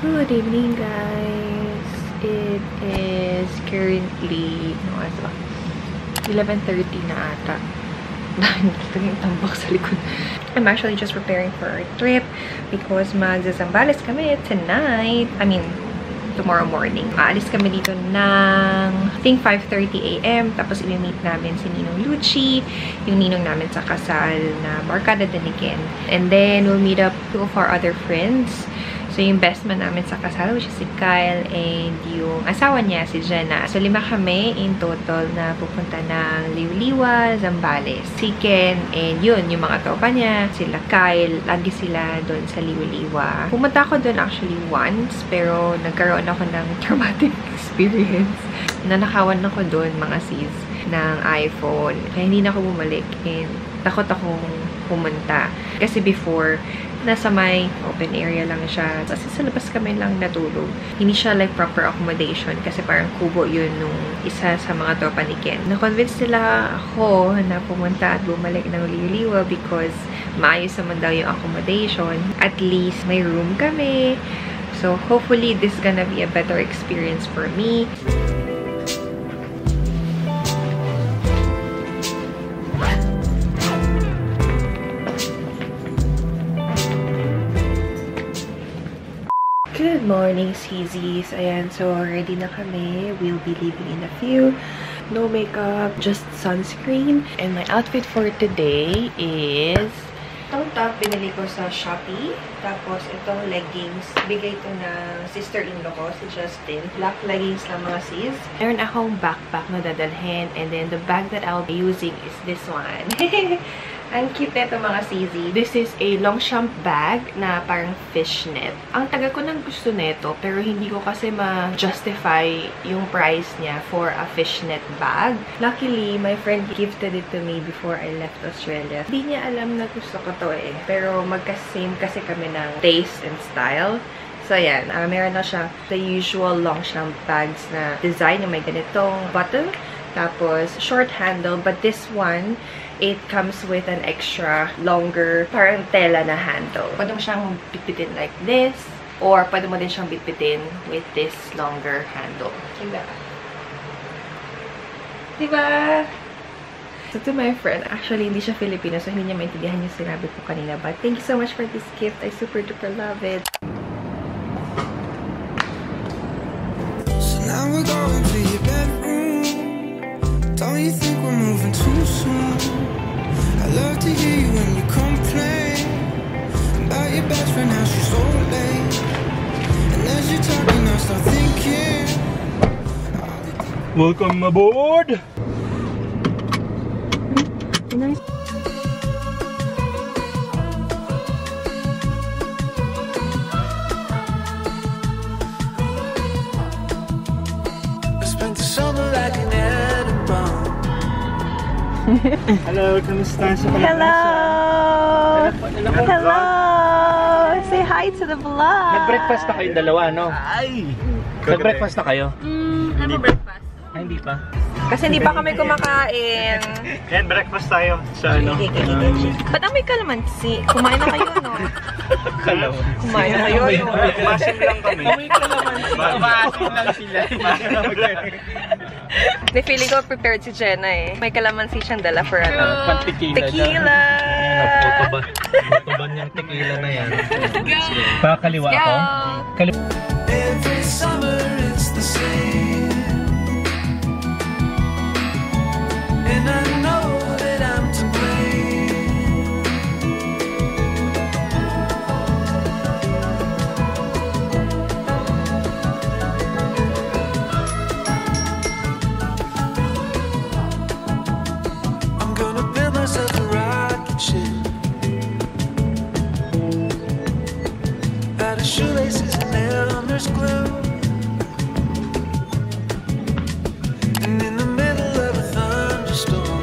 Good evening, guys. It is currently 11:30 na ata. Nakikita yung tambak sa likod. I'm actually just preparing for our trip because magzazambales kami tonight. I mean, tomorrow morning. Aalis kami dito ng, I think, 5:30 AM. Tapos i-meet namin si Ninong Lucci, yung ninong namin sa kasal na Barkada Daniken. And then, we'll meet up two of our other friends. So, yung best man namin sa kasal, which is si Kyle, and yung asawa niya, si Jenna. So, 5 kami in total na pupunta ng Liwliwa, Zambales. Si Ken, and yun, yung mga tropa niya, sila Kyle, lagi sila doon sa Liwliwa. Pumunta ako doon actually once, pero nagkaroon ako ng traumatic experience. Nanakawan ako doon, mga sis, ng iPhone. Kaya hindi na ako bumalik, and takot akong pumunta. Kasi before, nasa may open area lang siya. Kasi sa labas kami lang natulog. Hindi siya like proper accommodation kasi parang kubo yun nung isa sa mga tropa ni Ken. Na-convince nila ako na pumunta at bumalik ng Liwliwa because maayos naman daw yung accommodation. At least may room kami. So hopefully this is gonna be a better experience for me. Good morning, CZs. Ayan, so ready na kami. We'll be leaving in a few. No makeup, just sunscreen. And my outfit for today is itong top, binili ko sa Shopee. Tapos itong leggings, bigay ito ng sister-in-law ko, si Justin. Black leggings lang, mga sis. Meron akong backpack na dadalhin. And then the bag that I'll be using is this one. Ang cute nito, mga CZ. This is a Longchamp bag na parang fishnet. Ang taga ko ng gusto nito, pero hindi ko kasi ma-justify yung price niya for a fishnet bag. Luckily, my friend gifted it to me before I left Australia. Hindi niya alam na gusto ko to eh. Pero magka-same kasi kami ng taste and style. So, ayan. Meron na siya the usual Longchamp bags na design na may ganitong bottom. Tapos, short handle. But this one, it comes with an extra longer, parang tela na handle. Pwede mo siyang bitbitin like this, or pwede mo din siyang bitbitin with this longer handle. Diba? Diba? So to my friend, actually hindi siya Filipino, so hindi niya maintindihan yung sinabi ko kanina. But thank you so much for this gift. I super duper love it. So now we're going to your bedroom. Don't you think we're moving too soon? I love to hear you when you complain about your best friend, how she's so late. And as you're talking, I start thinking, welcome aboard! Nice. I spent the summer like an hello, kamusta sa Palawan? Hello! Hello! Say hi to the vlog! Nag-breakfast na kayong dalawa, no? Ay! Nag-breakfast na kayo? Ano breakfast? Ay, hindi pa. Kasi hindi pa kami kumakain. Yan, breakfast tayo sa ano. Ba't amoy kalamansi? Kumain na kayo, no? Kalaman. Kumain na kayo, no? Masin lang kami. Amoy kalamansi. Masin lang sila. May feeling ko prepared si Jenna eh. May kalamansi siyang dala for ano? Tequila. Tequila! Autoban yung tequila na yan. Pakaliwa ako. Every summer it's the same, and I know that I'm to blame. I'm gonna build myself a rocket ship, the shoelaces and Elmer's glue. And in the middle of a thunderstorm,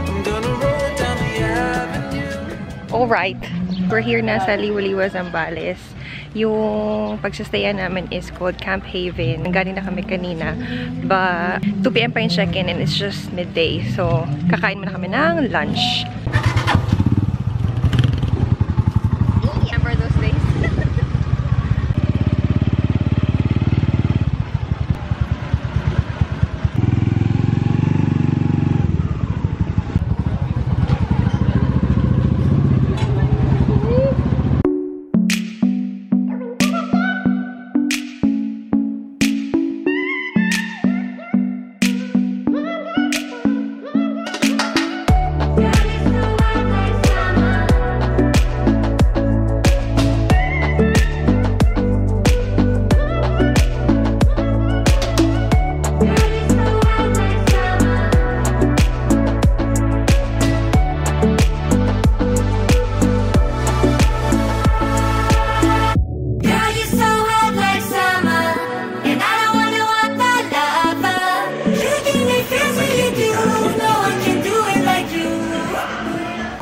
I'm gonna roll down the avenue. Alright, we're here na sa Liwa-Liwa, Zambales. Yung pagsastayan namin is called Camp Haven. Galing na kami kanina. But 2 PM pa yung check-in and it's just midday. So, kakain muna kami ng lunch. Remember those days?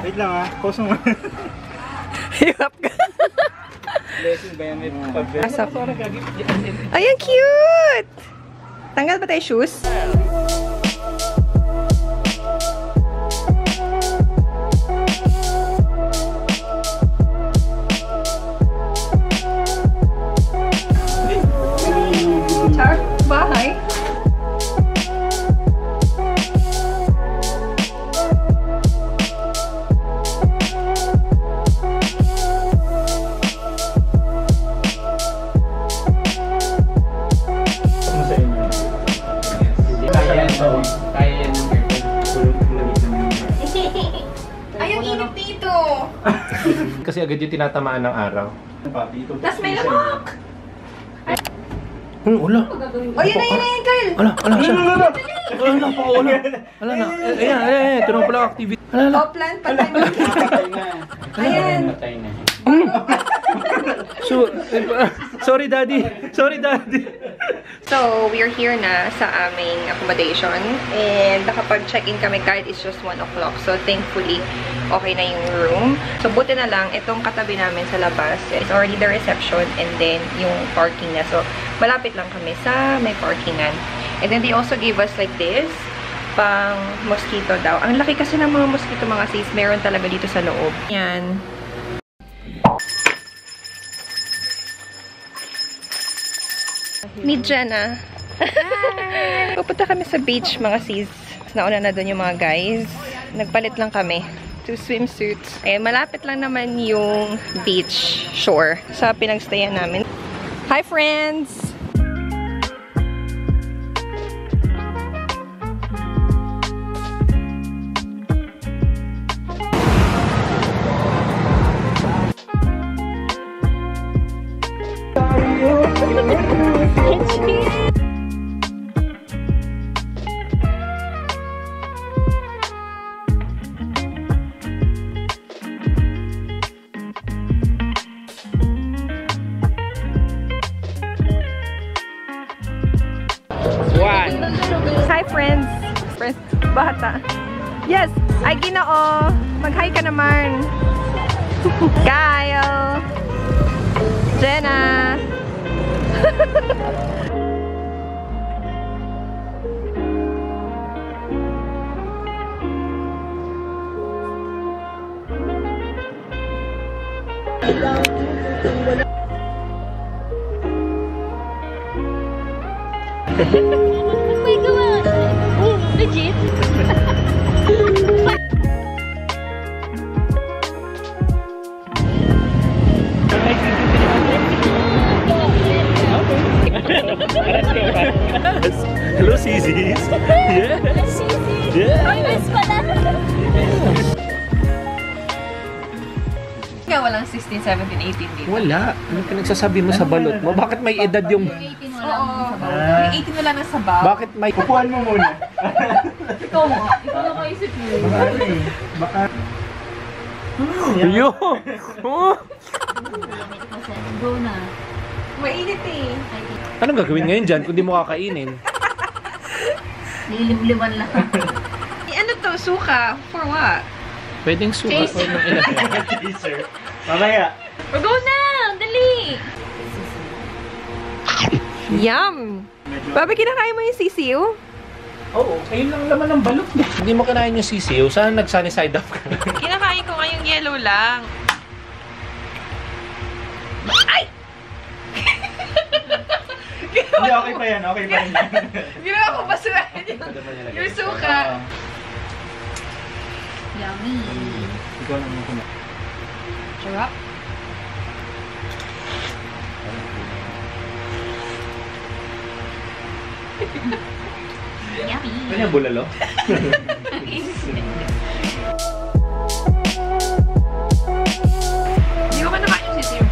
Wait lang ah, pause mo. Hirap ka. Blessing ba yan? May pabel. Ay, ang cute! Tanggal ba tayo shoes? Char, bahay. Ay, ang init dito! Kasi agad yung tinatamaan ng araw. Tapos may lamok! Wala. O, yun na, Kyle! Wala siya. Wala. Wala na. Ayan. Ito naman pala activity. Wala. O, plant, patay mo. Ayan. Sorry, Daddy. So, we're here na sa aming accommodation. And nakapag-check-in kami kahit it's just 1 o'clock. So, thankfully, okay na yung room. So, buti na lang, itong katabi namin sa labas, it's already the reception and then yung parking na. So, malapit lang kami sa may parkingan. And then, they also gave us like this, pang mosquito daw. Ang laki kasi ng mga mosquito, mga sis. Meron talaga dito sa loob. Yan. Meet Jenna. Pupunta kami sa beach, mga sis. Nauna na doon yung mga guys. Nagpalit lang kami. 2 swimsuits. Eh, malapit lang naman yung beach shore sa pinagstayan namin. Hi, friends! Hi, friends! Friends, bata. Yes! Ay, Ginoo! Mag-hi ka naman! Kyle! Jenna! Oh my God! Oh, legit? Hello, Sisis. Yes! Yeah. Ay, mas pala! Ikaw walang 16, 17, 18 dito. Wala. Ano pinagsasabi mo sa balot mo? Bakit may edad yung... Oo. May 18 wala na sa bag. Bakit may... Upuan mo muna. Ikaw lang kaisip mo. Baka Yo! Oh! Go na. Mainit eh. Anong gagawin ngayon dyan kung di mo kakainin? Nililibliban lang. Ano to? Suka? For what? Pwedeng suka Taste. or ng ilan. Teaser. Mamaya. Go na! Dali! Yum! Babe, kinakain mo yung sisiw? Oo, ayun lang laman ng balot. Hindi mo kinain yung sisiw, saan nag-sunny side up ka? Kinakain ko ngayong yellow lang. Ay! Hindi, okay pa yan. Okay pa yan. Ginawa ko basurahan yung suka. Yummy. Ikaw naman ko na. Sarap. Yummy. Ano yung bulalo? Hindi ko pa nakain yung sisiw.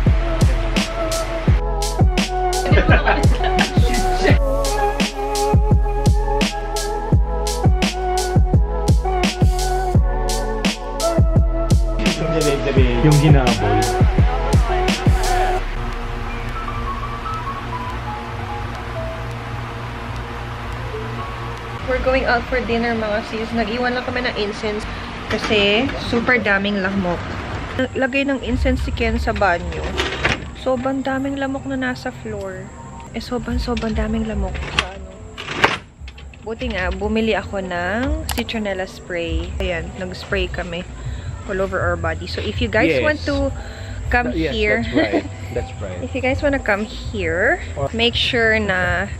Yung ginabol. We're going out for dinner mga sis. Nag-iwan lang kami ng incense kasi super daming lamok. Lagay ng incense si Ken sa banyo. Sobrang daming lamok na nasa floor. Sobrang daming lamok sa ano. Buti nga, bumili ako ng citronella spray. Ayan, nag-spray kami all over our body. So if you guys Yes. want to come here, Yes, that's right. That's right. if you guys want to come here, make sure na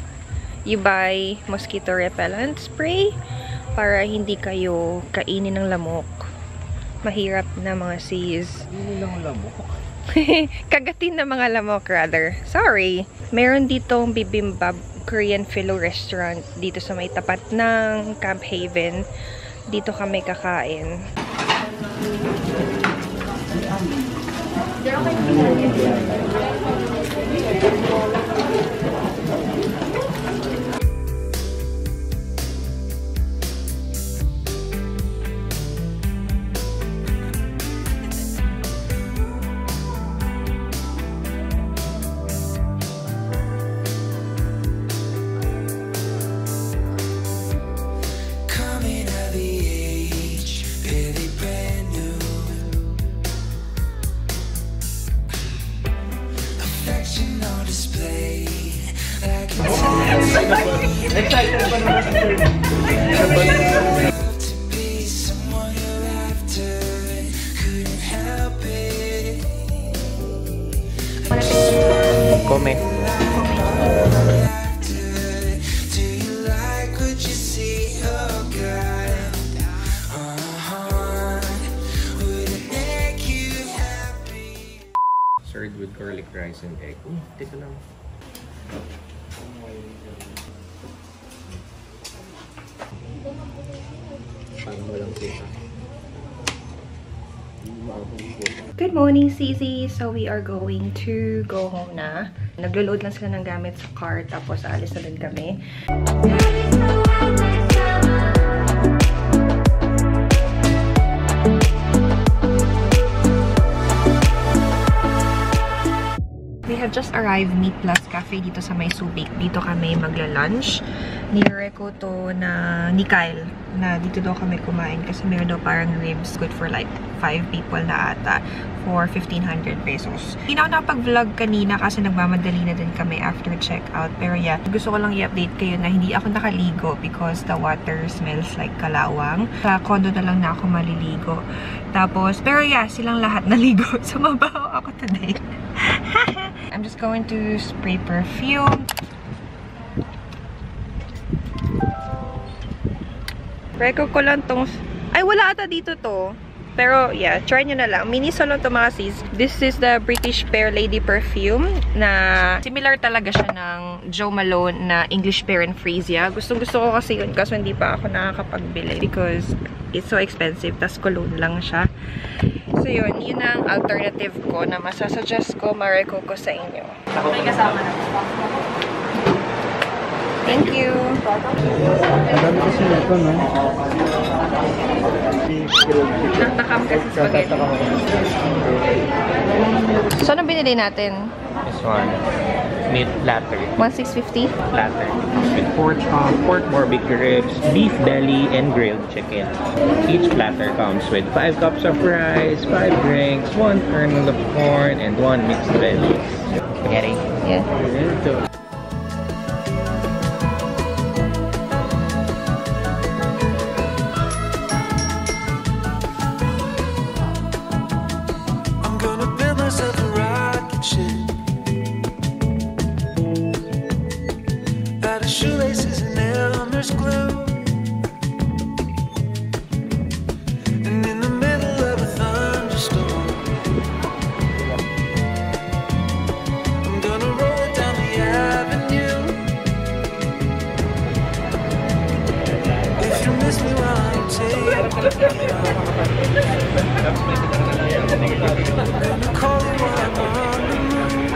you buy mosquito repellent spray para hindi kayo kainin ng lamok. Mahirap na mga sis. Hindi lang lamok. Kagatin na mga lamok rather. Sorry. Meron ditong bibimbap Korean Philo restaurant dito sa may tapat ng Camp Haven. Dito kami kakain. Coming of the age, barely brand new. Affection on display, like Excited pa naman sa to be someone you're after, couldn't help it. Comment. Do you like what you see? Oh God, would it make you happy? Served with garlic rice and egg. Teka lang. Parang walang sita. Good morning, Sisi! So, we are going to go home na. Naglo-load lang sila ng gamit sa car, tapos alis na din kami. We have just arrived Meat Plus Cafe dito sa May Subic. Dito kami magla-lunch. Nire-reco to na ni Kyle na dito daw kami kumain kasi meron daw parang ribs good for like 5 people na ata for 1,500 pesos. Hindi na ako nakapag-vlog kanina kasi nagmamadali na din kami after checkout. Pero yeah, gusto ko lang i-update kayo na hindi ako nakaligo because the water smells like kalawang. Sa condo na lang na ako maliligo. Tapos, pero yeah, silang lahat naligo. So, mabaho ako today. I'm just going to spray perfume. Reco ko lang tong... Ay, wala ata dito to. Pero, yeah, try nyo na lang. Miniso lang to mga sis. This is the British Pear Lady Perfume na similar talaga siya ng Joe Malone na English Pear and Freesia. Gustong-gusto ko kasi yun kaso hindi pa ako nakakapagbili because it's so expensive. Tas cologne lang siya. So, yun ang alternative ko na masasuggest ko, ma-reco ko sa inyo. May kasama na. Thank you. Marami kasi ito, no? Natakam kasi spaghetti. So, ano binili natin? This one, meat platter. 1,650? Platter. With pork chop, pork barbecue ribs, beef belly, and grilled chicken. Each platter comes with 5 cups of rice, 5 drinks, 1 kernel of corn, and 1 mixed veggies. Spaghetti. Yeah. I'm gonna build myself a rocket ship out of shoelaces and Elmer's glue. And in the middle of a thunderstorm, I'm gonna roll it down the avenue. If you miss me while I'm taking you gonna call you while I'm on the moon.